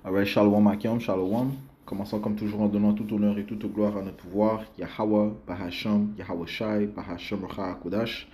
Alright, Shalom Akim, Shalom. Commençons comme toujours en donnant tout honneur et toute gloire à notre pouvoir. Yahweh, Bahasham, Yahweh Shai, Bahasham Racha Kodash.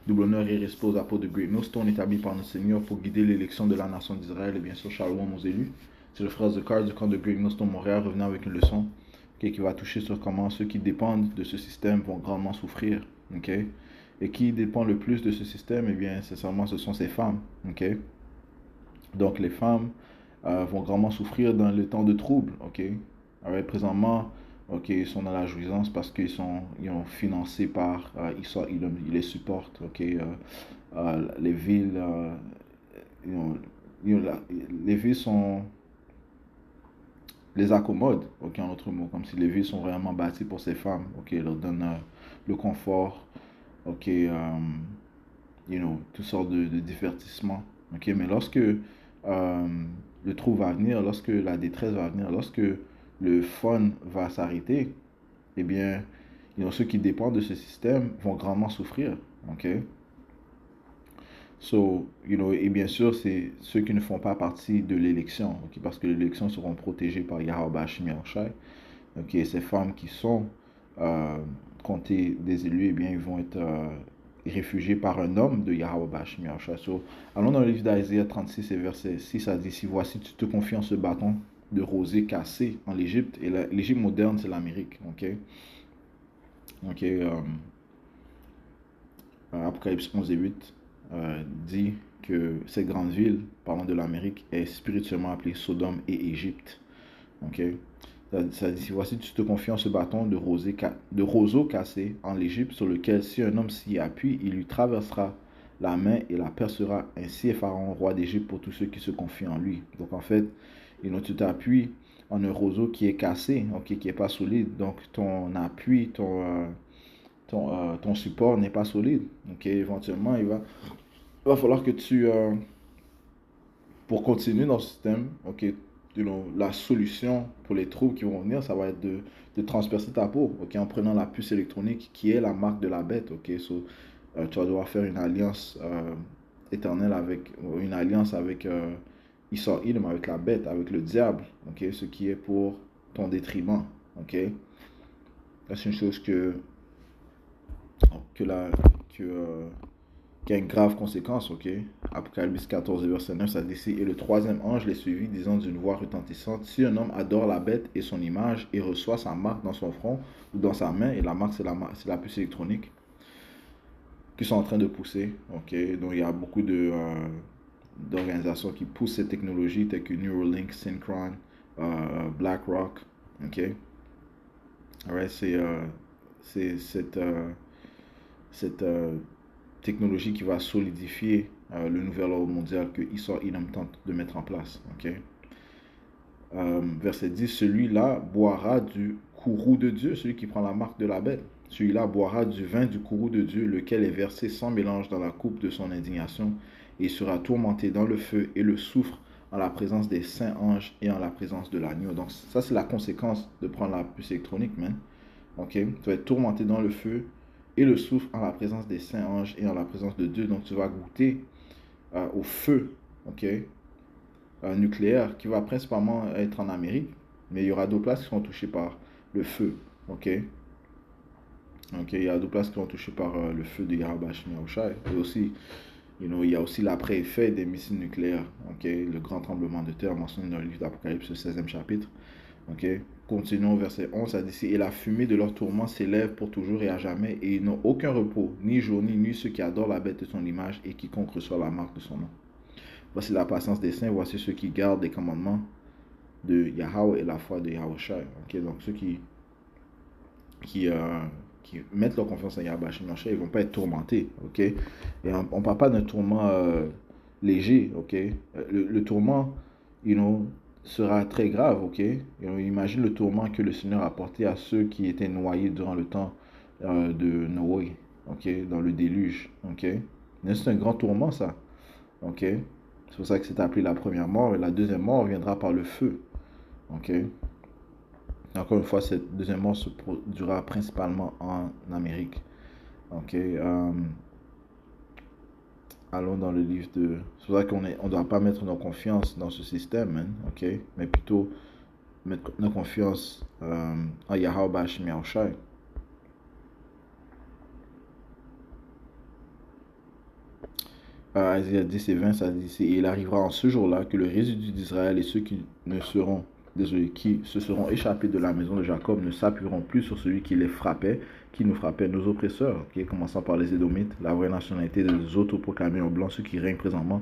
Double honneur et respect aux apôtres de Great Millstone établis par notre Seigneur pour guider l'élection de la nation d'Israël et bien sûr Shalom aux élus. C'est le frère Zekar du camp de Great Millstone Montréal revenant avec une leçon qui va toucher sur comment ceux qui dépendent de ce système vont grandement souffrir. Et qui dépend le plus de ce système, eh bien, sincèrement, ce sont ces femmes. Donc les femmes vont grandement souffrir dans le temps de trouble. Alors, présentement, ils sont dans la jouissance parce qu'ils sont financés par ils les supportent. Les villes, les villes sont les accommodent. En autre mot, comme si les villes sont vraiment bâties pour ces femmes. Ils leur donnent le confort. Toutes sortes de divertissements. Mais lorsque le trou va venir, lorsque la détresse va venir, lorsque le fun va s'arrêter, eh bien, ceux qui dépendent de ce système vont grandement souffrir. Et bien sûr, c'est ceux qui ne font pas partie de l'élection, parce que l'élection seront protégés par Yahweh Bashim Yahushai. Ces femmes qui sont comptées des élus, eh bien, ils vont être réfugiés par un homme de Yahweh Bashim Yahushai. Allons dans le livre d'Isaiah 36 et verset 6, ça dit: si voici tu te confies en ce bâton de rosée cassé en l'Égypte, et l'Égypte moderne c'est l'Amérique. Apocalypse 11 et 8 dit que cette grande ville, parlant de l'Amérique, est spirituellement appelée Sodome et Égypte. Ça dit: si voici tu te confies en ce bâton de roseau cassé en l'Égypte, sur lequel si un homme s'y appuie, il lui traversera la main et la percera. Ainsi est Pharaon, roi d'Égypte, pour tous ceux qui se confient en lui. Donc en fait, tu t'appuies en un roseau qui est cassé, qui n'est pas solide. Donc ton appui, ton support n'est pas solide. Éventuellement, il va falloir que pour continuer dans ce système, la solution pour les troubles qui vont venir, ça va être de transpercer ta peau, en prenant la puce électronique qui est la marque de la bête. Tu vas devoir faire une alliance éternelle une alliance avec Issa Ilm, avec la bête, avec le diable, ce qui est pour ton détriment. C'est une chose que la, que, qui a une grave conséquence. Apocalypse 14, verset 9, ça dit ici: et le troisième ange les suivit, disant d'une voix retentissante: si un homme adore la bête et son image, et reçoit sa marque dans son front ou dans sa main, et la marque c'est la puce électronique, qui sont en train de pousser. Donc il y a beaucoup d'organisations qui poussent cette technologie, telles que Neuralink, Synchron, BlackRock. C'est cette technologie qui va solidifier le nouvel ordre mondial que Issa Ilham tente de mettre en place. Verset 10: celui-là boira du courroux de Dieu, celui qui prend la marque de la bête. Celui-là boira du vin du courroux de Dieu, lequel est versé sans mélange dans la coupe de son indignation, et sera tourmenté dans le feu et le soufre, en la présence des saints anges et en la présence de l'agneau. Donc ça, c'est la conséquence de prendre la puce électronique, man. Tu vas être tourmenté dans le feu et le soufre, en la présence des saints anges et en la présence de Dieu. Donc tu vas goûter au feu, nucléaire, qui va principalement être en Amérique, mais il y aura d'autres places qui seront touchées par le feu. Il y a d'autres places qui seront touchées par le feu de Yahweh Yahushai. Et aussi, il y a aussi l'après-effet des missiles nucléaires. Le grand tremblement de terre mentionné dans le livre d'Apocalypse, le 16e chapitre. Continuons au verset 11, ça dit: et la fumée de leur tourment s'élève pour toujours et à jamais, et ils n'ont aucun repos, ni jour ni nuit, ceux qui adorent la bête de son image, et quiconque reçoit la marque de son nom. Voici la patience des saints, voici ceux qui gardent les commandements de Yahweh et la foi de Yahushai. Donc ceux qui mettent leur confiance en Yahweh, ils ne vont pas être tourmentés. Et on ne parle pas d'un tourment léger. Le tourment, sera très grave. Imagine le tourment que le Seigneur a porté à ceux qui étaient noyés durant le temps de Noé, dans le déluge. C'est un grand tourment, ça. C'est pour ça que c'est appelé la première mort, et la deuxième mort viendra par le feu. Encore une fois, cette deuxième mort se produira principalement en Amérique. allons dans le livre de... C'est pour ça qu'on ne doit pas mettre nos confiances dans ce système, hein, ok? Mais plutôt mettre nos confiance en Yahweh Bashim Yahushai. Isaïe 10 et 20, ça dit ici, et il arrivera en ce jour-là que le résidu d'Israël et ceux qui ne seront, désolé, qui se seront échappés de la maison de Jacob ne s'appuieront plus sur celui qui les frappait, qui nous frappait, nos oppresseurs, okay? Commençant par les Édomites, la vraie nationalité des autoproclamés en blanc, ceux qui règnent présentement,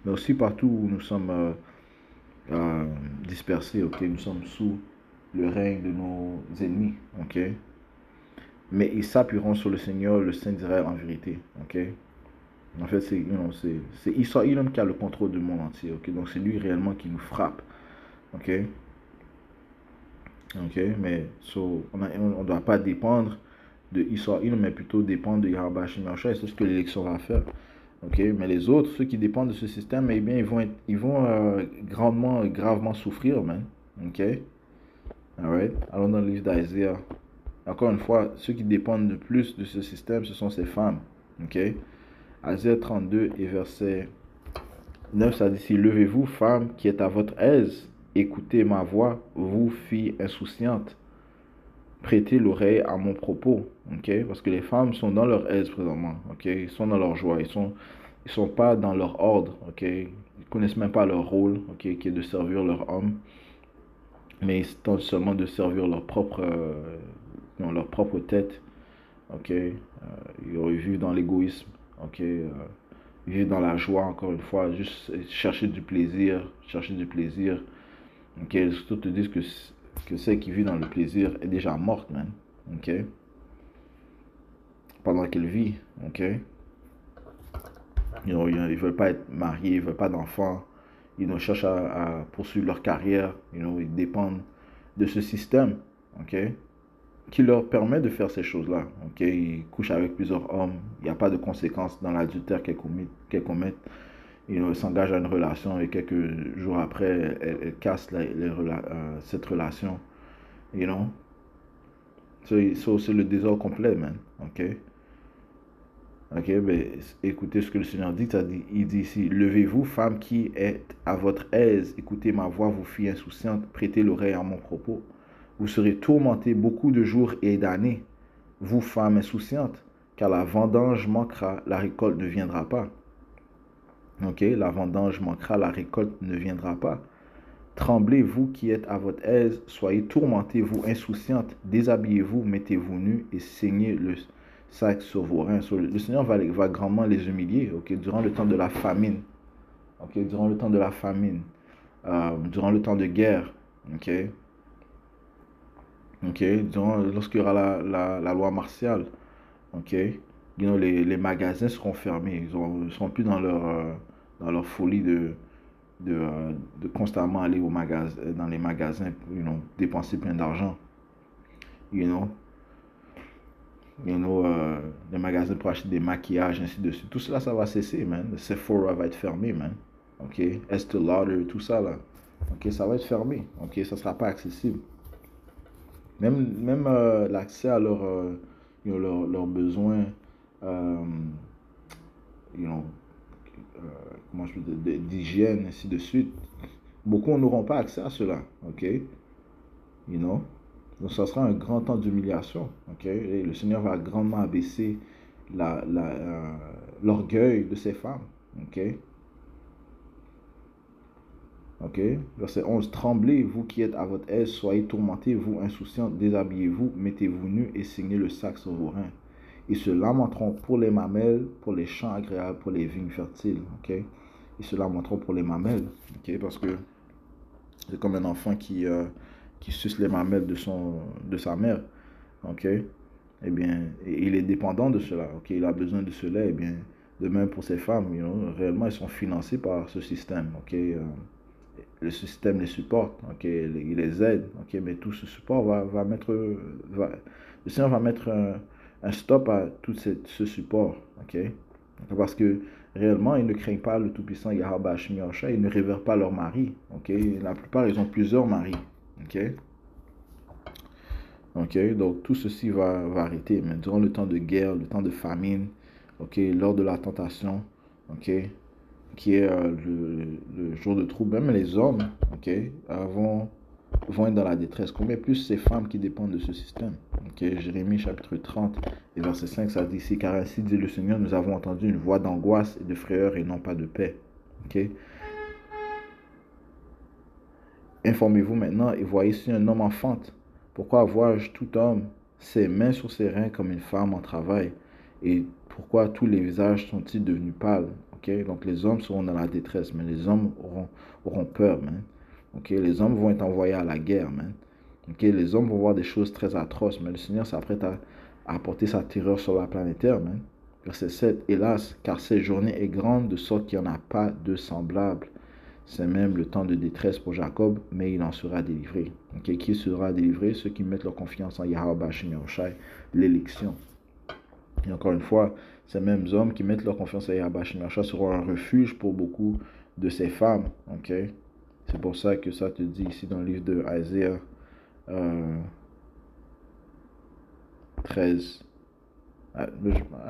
mais aussi partout où nous sommes dispersés, ok? Nous sommes sous le règne de nos ennemis, ok? Mais ils s'appuieront sur le Seigneur, le Saint d'Israël en vérité, ok? En fait, c'est Esau Edom qui a le contrôle du monde entier, ok? Donc c'est lui réellement qui nous frappe, ok? Ok, mais on ne doit pas dépendre de Esau Edom, mais plutôt dépendre de Yahweh Bashim Yahushai, c'est ce que l'élection va faire. Ok, mais les autres, ceux qui dépendent de ce système, eh bien, ils vont gravement souffrir, man. Ok, alright. Allons dans le livre d'Isaiah. Encore une fois, ceux qui dépendent le plus de ce système, ce sont ces femmes. Ok, Isaiah 32 et verset 9, ça dit ici, levez-vous, femmes qui êtes à votre aise, écoutez ma voix, vous, filles insouciantes, prêtez l'oreille à mon propos, ok? Parce que les femmes sont dans leur aise présentement, ok? Ils sont dans leur joie, ils sont pas dans leur ordre, ok? Ils connaissent même pas leur rôle, ok? Qui est de servir leur homme, mais ils tentent seulement de servir leur propre tête, ok? Ils vivent dans l'égoïsme, ok? Ils vivent dans la joie, encore une fois, juste chercher du plaisir, ok? Les autres te disent que celle qui vit dans le plaisir est déjà morte, man, ok? Pendant qu'elle vit, ok? Ils ne veulent pas être mariés, ils ne veulent pas d'enfants, ils cherchent à poursuivre leur carrière, ils dépendent de ce système, ok? Qui leur permet de faire ces choses-là, ok? Ils couchent avec plusieurs hommes, il n'y a pas de conséquences dans l'adultère qu'elles commettent. Ils s'engagent à une relation et quelques jours après, elles cassent cette relation, you know? C'est le désordre complet, man, ok? Ok, ben, écoutez ce que le Seigneur dit, il dit ici, levez-vous, femmes qui êtes à votre aise, écoutez ma voix, vous filles insouciantes, prêtez l'oreille à mon propos. Vous serez tourmentés beaucoup de jours et d'années, vous femmes insouciantes, car la vendange manquera, la récolte ne viendra pas. Ok, la vendange manquera, la récolte ne viendra pas. Tremblez, vous qui êtes à votre aise, soyez tourmentés, vous insouciantes, déshabillez-vous, mettez-vous nus et saignez le sac sur vos reins. Le Seigneur va grandement les humilier, ok, durant le temps de la famine, ok, durant le temps de la famine, durant le temps de guerre, ok, ok, lorsqu'il y aura la loi martiale, ok, les magasins seront fermés, ils ne seront plus dans leur folie de constamment aller dans les magasins, dépenser plein d'argent, you know. Les magasins pour acheter des maquillages, ainsi de suite. Tout cela, ça va cesser, man. Le Sephora va être fermé, man. Ok, Estée Lauder, tout ça, là. Ok, ça va être fermé. Ok, ça sera pas accessible. Même l'accès à leurs besoins, you know, comment je peux dire, d'hygiène, ainsi de suite. Beaucoup n'auront pas accès à cela, ok? You know? Donc, ça sera un grand temps d'humiliation, ok? Et le Seigneur va grandement abaisser l'orgueil de ces femmes, ok? Ok? Verset 11. Tremblez, vous qui êtes à votre aise, soyez tourmentés, vous insouciants, déshabillez-vous, mettez-vous nus et signez le sac sur vos reins. Ils se lamenteront pour les mamelles, pour les champs agréables, pour les vignes fertiles, ok? Ils se lamenteront pour les mamelles, ok? Parce que c'est comme un enfant qui suce les mamelles de sa mère, ok? Eh bien, il est dépendant de cela, ok? Il a besoin de cela, eh bien, de même pour ces femmes, réellement, elles sont financées par ce système, ok? Le système les supporte, ok? Il les aide, ok? Mais tout ce support le Seigneur va mettre un stop à tout ce support, ok? Parce que réellement, ils ne craignent pas le Tout-Puissant Yahweh Bashim Yahushai, ils ne révèrent pas leur mari, ok? La plupart, ils ont plusieurs maris, ok? Ok, donc tout ceci va arrêter, mais durant le temps de guerre, le temps de famine, ok, lors de la tentation, ok, qui est le jour de trouble. Même les hommes, ok, vont être dans la détresse. Combien plus ces femmes qui dépendent de ce système? Ok, Jérémie chapitre 30 et verset 5, ça dit ici, car ainsi dit le Seigneur, nous avons entendu une voix d'angoisse et de frayeur et non pas de paix. Ok. Informez-vous maintenant et voyez si un homme enfante. Pourquoi vois-je tout homme ses mains sur ses reins comme une femme en travail? Et pourquoi tous les visages sont-ils devenus pâles? Okay? Donc les hommes seront dans la détresse, mais les hommes auront peur, man. Okay? Les hommes vont être envoyés à la guerre, man. Okay? Les hommes vont voir des choses très atroces, mais le Seigneur s'apprête à apporter sa terreur sur la planète Terre, man. Verset 7, hélas, car cette journée est grande de sorte qu'il n'y en a pas de semblable. C'est même le temps de détresse pour Jacob, mais il en sera délivré. Okay? Qui sera délivré? Ceux qui mettent leur confiance en Yahweh Bashim Yahushai, l'élection. Et encore une fois, ces mêmes hommes qui mettent leur confiance en Yahweh Bashim Yahushai seront un refuge pour beaucoup de ces femmes. Okay? C'est pour ça que ça te dit ici dans le livre de Isaiah 13.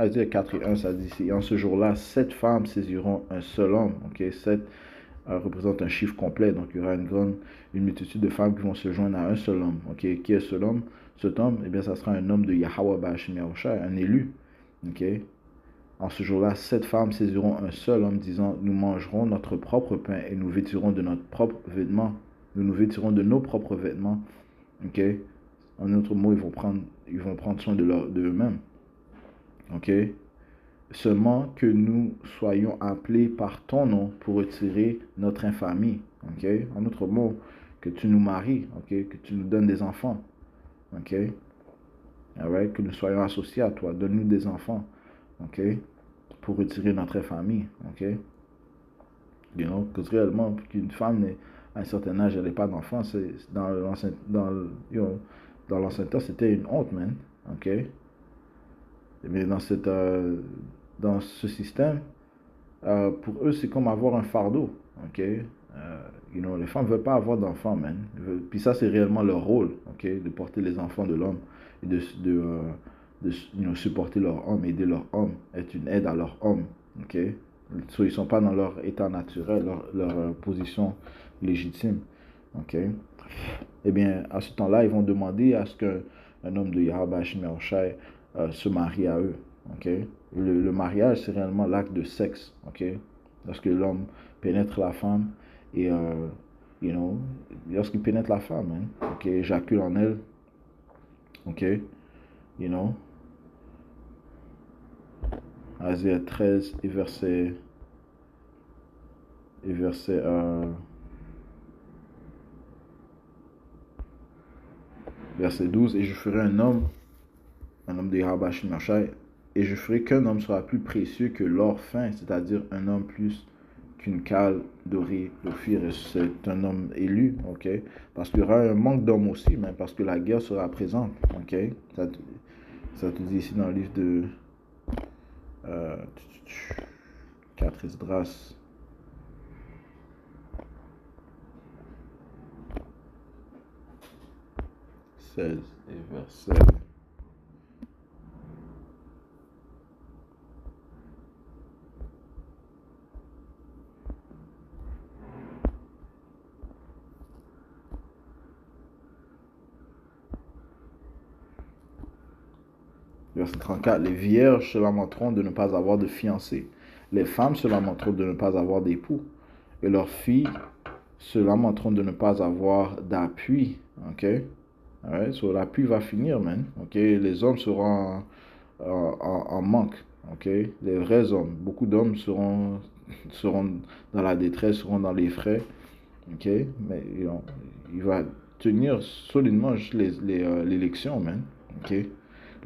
Isaiah 4 et 1, ça dit ici, en ce jour-là, 7 femmes saisiront un seul homme. Okay? 7 représente un chiffre complet. Donc, il y aura une multitude de femmes qui vont se joindre à un seul homme. Okay? Qui est ce homme? Cet homme, eh bien, ça sera un homme de Yahweh Bashim Yahushai, un élu. Okay? En ce jour-là, 7 femmes saisiront un seul homme, disant, nous mangerons notre propre pain et nous vêtirons de notre propre vêtement. Nous nous vêtirons de nos propres vêtements. Okay? En d'autres mots, ils vont prendre soin d'eux-mêmes. Okay? Seulement que nous soyons appelés par ton nom pour retirer notre infamie. Okay? En d'autres mots, que tu nous maries, okay? Que tu nous donnes des enfants. Okay? Alright? Que nous soyons associés à toi. Donne-nous des enfants. Okay? Pour retirer notre infamie. Okay? You know? Parce que réellement, qu'une femme à un certain âge, elle n'ait pas d'enfant, dans l'ancien temps, c'était une honte, man. Okay? Mais dans ce système, pour eux, c'est comme avoir un fardeau. Okay? Les femmes ne veulent pas avoir d'enfants, man. Puis ça, c'est réellement leur rôle, okay? De porter les enfants de l'homme et de supporter leur homme, aider leur homme, être une aide à leur homme. Okay? So, ils ne sont pas dans leur état naturel, leur position légitime. Okay? Eh bien, à ce temps-là, ils vont demander à ce qu'un homme de Yahweh Bashim Yahushai se marie à eux. Okay? Le mariage, c'est réellement l'acte de sexe. Okay? Lorsque l'homme pénètre la femme et, lorsqu'il pénètre la femme, hein, okay, éjacule en elle, okay, Isaiah 13 et verset 12, et je ferai un homme de Yahweh Bashim Yahushai, et je ferai qu'un homme sera plus précieux que l'or fin, c'est-à-dire un homme plus qu'une cale dorée d'Ophir. C'est un homme élu, ok? Parce qu'il y aura un manque d'hommes aussi, mais parce que la guerre sera présente, ok? Ça te dit ici dans le livre de 4 Esdras. Et verset. Verset 34. Les vierges se lamenteront de ne pas avoir de fiancé. Les femmes se lamenteront de ne pas avoir d'époux. Et leurs filles se lamenteront de ne pas avoir d'appui. Ok? Alright, so l'appui va finir, man. Ok? Les hommes seront en manque. Ok? Les vrais hommes. Beaucoup d'hommes seront dans la détresse, seront dans les frais. Ok? Mais il va tenir solidement juste l'élection, man. Ok?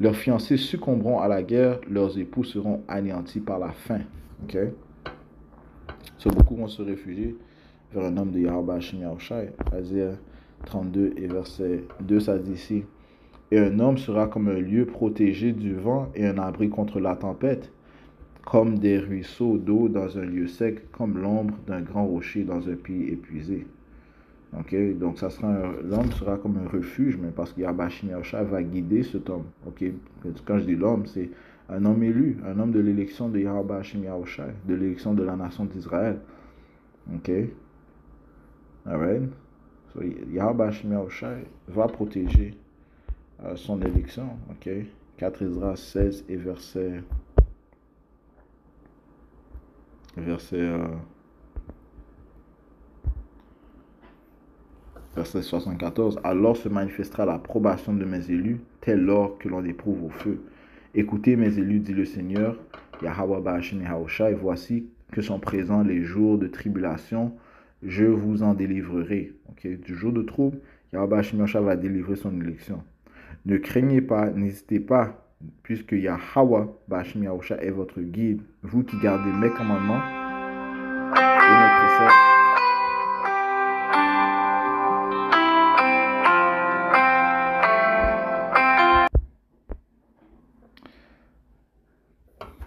Leurs fiancés succomberont à la guerre, leurs époux seront anéantis par la faim. Ok? So, beaucoup vont se réfugier vers un homme de Yahweh Bashim Yahushai. Isaiah 32 et verset 2, ça dit ici. Et un homme sera comme un lieu protégé du vent et un abri contre la tempête, comme des ruisseaux d'eau dans un lieu sec, comme l'ombre d'un grand rocher dans un pays épuisé. Okay? Donc, l'homme sera comme un refuge, mais parce que Yahweh Bashim Yahushai va guider cet homme. Okay? Quand je dis l'homme, c'est un homme élu, un homme de l'élection de Yahweh Hashem Yahushai, de l'élection de la nation d'Israël. Ok? Alright? So, Yahweh Hashem Yahushai va protéger son élection. Ok? 4 Esdras 16 et verset 74. Alors se manifestera l'approbation de mes élus, tel l'or que l'on éprouve au feu. Écoutez mes élus, dit le Seigneur, Yahweh Ba'ashem Yahushai, voici que sont présents les jours de tribulation, je vous en délivrerai. Okay? Du jour de trouble, Yahweh Ba'ashem Yahushai va délivrer son élection. Ne craignez pas, n'hésitez pas, puisque Yahweh Ba'ashem Yahushai est votre guide, vous qui gardez mes commandements et mes préceptes.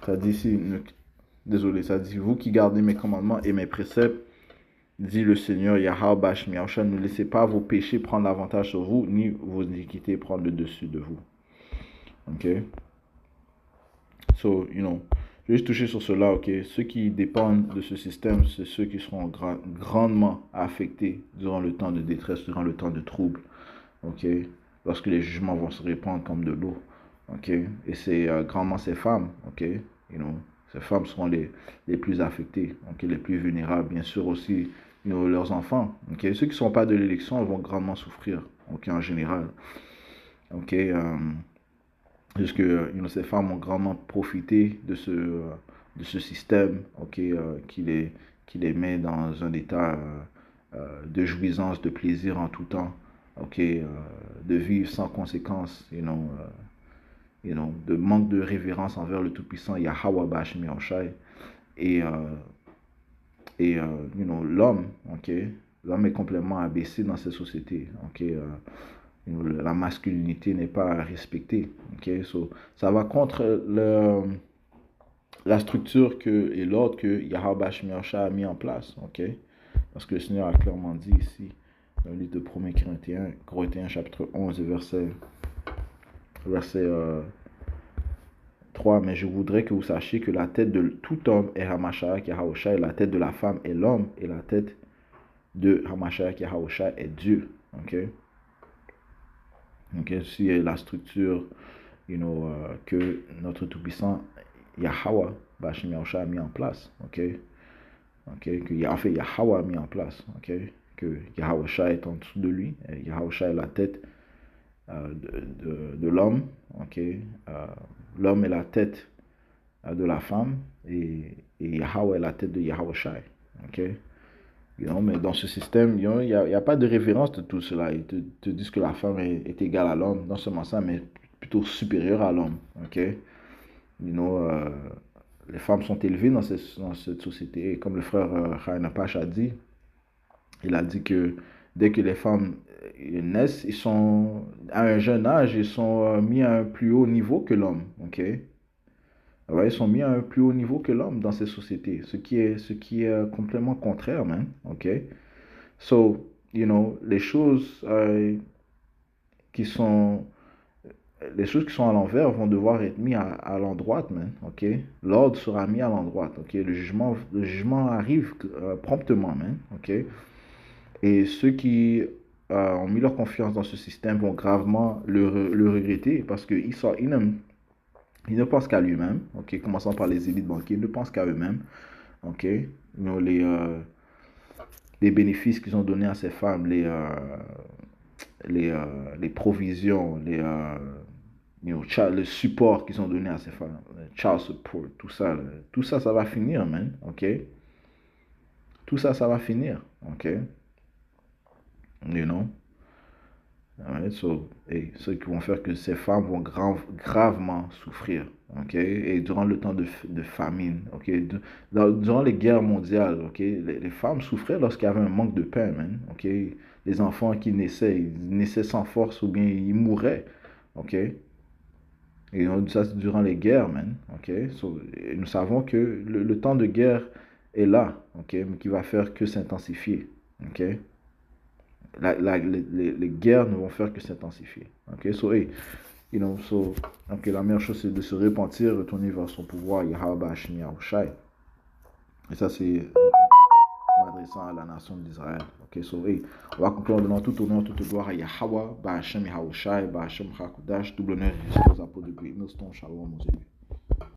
Ça dit ici, désolé, ça dit vous qui gardez mes commandements et mes préceptes, dit le Seigneur Yahweh Ba'ashem Yahushai, ne laissez pas vos péchés prendre l'avantage sur vous, ni vos iniquités prendre le dessus de vous. Ok? So, je vais juste toucher sur cela, ok? Ceux qui dépendent de ce système, c'est ceux qui seront grandement affectés durant le temps de détresse, durant le temps de trouble, ok? Lorsque les jugements vont se répandre comme de l'eau, ok? Et c'est grandement ces femmes, ok? Ces femmes seront les plus affectées, okay? Les plus vulnérables, bien sûr aussi leurs enfants, ok? Ceux qui ne sont pas de l'élection vont grandement souffrir, ok? En général, ok? Puisque ces femmes ont grandement profité de ce système, ok? Qui les met dans un état de jouissance, de plaisir en tout temps, ok? De vivre sans conséquence, de manque de révérence envers le Tout-Puissant, Yahweh Ba'ashem Yahushai, et l'homme, ok? L'homme est complètement abaissé dans cette société, ok? La masculinité n'est pas respectée, ok? So, ça va contre la structure et l'ordre que Yahweh Ba'ashem Yahushai a mis en place, ok? Parce que le Seigneur a clairement dit ici, dans le livre de 1 Corinthiens chapitre 11 verset 3, mais je voudrais que vous sachiez que la tête de tout homme est Hamashiach Yahushai, la tête de la femme est l'homme, et la tête de Hamashiach Yahushai est Dieu. Ok? Donc, ici est la structure que notre Tout-Puissant Yahweh Ba'ashem Yahushai a mis en place. Ok? Que Yahweh a mis en place. Ok? Que Yahushai est en dessous de lui. Yahushai est la tête de l'homme. Ok? L'homme est la tête de la femme et Yahweh est la tête de Yahushai. Ok? Mais dans ce système, il n'y a pas de révérence de tout cela. Ils te disent que la femme est égale à l'homme, non seulement ça, mais plutôt supérieure à l'homme. Ok? Les femmes sont élevées dans cette société. Et comme le frère Chaim Apache a dit, il a dit que dès que les femmes naissent, ils sont à un jeune âge, ils sont mis à un plus haut niveau que l'homme. Ok? Ouais, ils sont mis à un plus haut niveau que l'homme dans ces sociétés, ce qui est complètement contraire, man. Ok? So, les choses qui sont à l'envers vont devoir être mises à l'endroit, man. Ok? L'ordre sera mis à l'endroit. Ok? Le jugement arrive promptement, man. Ok? Et ceux qui ont mis leur confiance dans ce système vont gravement le regretter parce qu'ils ne pensent qu'à lui-même, ok, commençant par les élites banquiers, ils ne pensent qu'à eux-mêmes, ok, les bénéfices qu'ils ont donnés à ces femmes, les provisions, le support qu'ils ont donné à ces femmes, child support, tout ça, ça va finir, man, ok, tout ça, ça va finir, ok, you know. Alright, ceux qui vont faire que ces femmes vont gravement souffrir, ok, et durant le temps de famine, ok, durant les guerres mondiales, ok, les femmes souffraient lorsqu'il y avait un manque de pain, man, ok, les enfants qui naissaient, ils naissaient sans force ou bien ils mouraient, ok, et ça c'est durant les guerres, man, ok, et nous savons que le temps de guerre est là, ok, mais qui va faire que s'intensifier, ok. Les guerres ne vont faire que s'intensifier. Ok, so, hey, You know, so, donc la meilleure chose c'est de se repentir, retourner vers son pouvoir, Yahweh Bahashim Yahushai. Et ça c'est m'adressant à la nation d'Israël. Ok, so hey, on va conclure en donnant tout honneur, toute gloire à Yahweh Bahashim Yahushai, Bahashim Hakudash, double honneur et respect aux apôtres de Great Millstone. Shalom, mon Dieu.